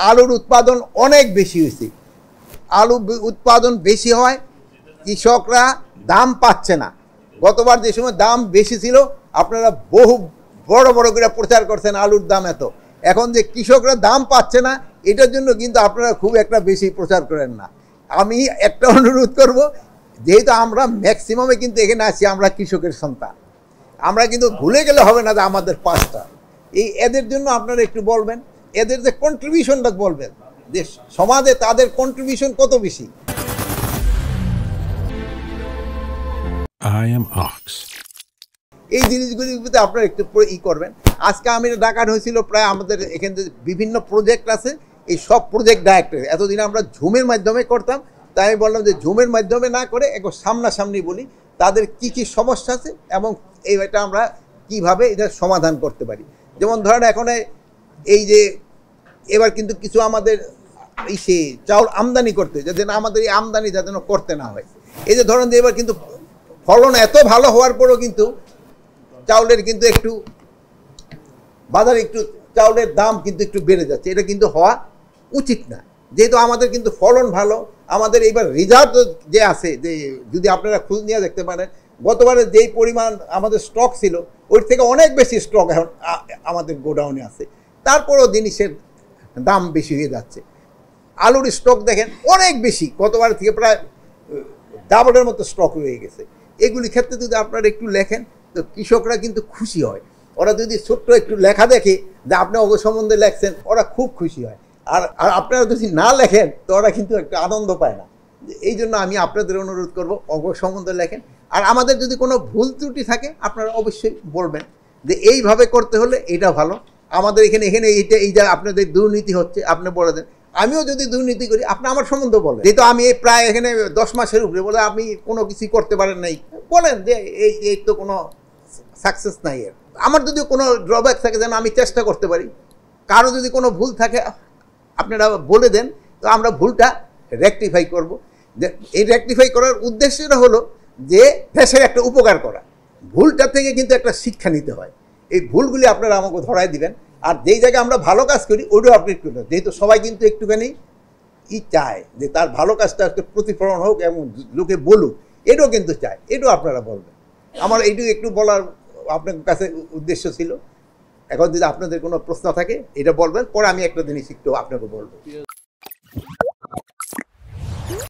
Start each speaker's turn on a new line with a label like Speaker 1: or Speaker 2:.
Speaker 1: আলুর উৎপাদন অনেক বেশি হয়েছে। আলু উৎপাদন বেশি হয়, কৃষকরা দাম পাচ্ছে না। গতবার যে সময় দাম বেশি ছিল আপনারা বহু বড় বড় করে প্রচার করছেন আলুর দাম এত, এখন যে কৃষকরা দাম পাচ্ছে না এটার জন্য কিন্তু আপনারা খুব একটা বেশি প্রচার করেন না। আমি একটা অনুরোধ করব, যেহেতু আমরা ম্যাক্সিমামে কিন্তু এখানে আছি, আমরা কৃষকের সন্তান, আমরা কিন্তু ভুলে গেলে হবে না যে আমাদের পাঁচটা এদের জন্য আপনারা একটু বলবেন, এদের যে কন্ট্রিবিউশনটা বলবেন যে সমাজে তাদের কন্ট্রিবিউশন কত বেশি।
Speaker 2: I am Ox.
Speaker 1: এই জিনিসগুলির প্রতি আপনারা একটু করবেন। আজকে আমি ডাকার হয়েছিল প্রায় আমাদের এখানে বিভিন্ন প্রজেক্ট আছে, এই সব প্রজেক্ট ডাইরেক্টর এতদিন আমরা ঝুমের মাধ্যমে করতাম, তাই আমি বললাম যে ঝুমের মাধ্যমে না করে একটু সামনাসামনি বলি তাদের কি কি সমস্যা আছে এবং এটা আমরা কিভাবে এটা সমাধান করতে পারি। যেমন ধরেন এখন এই যে এবার কিন্তু কিছু আমাদের সে চাউল আমদানি করতে যাতে না, আমাদের এই আমদানি যাতে না করতে না হয়। এই যে ধরেন যে এবার কিন্তু ফলন এত ভালো হওয়ার পরও কিন্তু চাউলের কিন্তু একটু বাজারে একটু চাউলের দাম কিন্তু একটু বেড়ে যাচ্ছে, এটা কিন্তু হওয়া উচিত না। যেহেতু আমাদের কিন্তু ফলন ভালো, আমাদের এইবার রিজার্ভ যে আছে, যে যদি আপনারা খোঁজ নিয়ে দেখতে পারেন গতবারে যেই পরিমাণ আমাদের স্টক ছিল ওর থেকে অনেক বেশি স্টক এখন আমাদের গোডাউনে আছে, তারপরেও জিনিসের দাম বেশি হয়ে যাচ্ছে। আলুর স্টক দেখেন অনেক বেশি, গতবার থেকে প্রায় ডাবলের মতো স্টক রয়ে গেছে। এগুলি ক্ষেত্রে যদি আপনারা একটু লেখেন তো কৃষকরা কিন্তু খুশি হয়। ওরা যদি ছোট্ট একটু লেখা দেখে যে আপনি অগ সম্বন্ধে লেখছেন, ওরা খুব খুশি হয়। আর আপনারা যদি না লেখেন তো ওরা কিন্তু একটা আনন্দ পায় না। এই জন্য আমি আপনাদের অনুরোধ করব অগ সম্বন্ধে লেখেন। আর আমাদের যদি কোনো ভুল ত্রুটি থাকে আপনারা অবশ্যই বলবেন যে এইভাবে করতে হলে এটা ভালো, আমাদের এখানে এইটা এই যে আপনাদের দুর্নীতি হচ্ছে আপনি বলে দেন। আমিও যদি দুর্নীতি করি আপনি আমার সম্বন্ধে বলেন, যেহেতু আমি প্রায় এখানে 10 মাসের উপরে বলে আপনি কোনো কিছু করতে পারেন নাই, বলেন যে এই তো কোনো সাকসেস নাই এর। আমার যদি কোনো ড্রব্যাক থাকে যেন আমি চেষ্টা করতে পারি, কারো যদি কোনো ভুল থাকে আপনারা বলে দেন, তো আমরা ভুলটা রেকটিফাই করব। যে এই রেকটিফাই করার উদ্দেশ্যটা হলো যে দেশের একটা উপকার করা। ভুলটা থেকে কিন্তু একটা শিক্ষা নিতে হয়। এই ভুলগুলি আপনারা আমাকে ধরাই দিবেন। আর যেই জায়গায় আমরা ভালো কাজ করি ওইটাও আপনি একটু, যেহেতু সবাই কিন্তু একটুখানি চায় যে তার ভালো কাজটা একটু প্রতিফলন হোক এবং লোকে বলুক, এটাও কিন্তু চায়, এটাও আপনারা বলবেন। আমার এইটুকু একটু বলার আপনার কাছে উদ্দেশ্য ছিল। এখন যদি আপনাদের কোনো প্রশ্ন থাকে এটা বলবেন, পরে আমি একটা জিনিস একটু আপনাকে বলবো।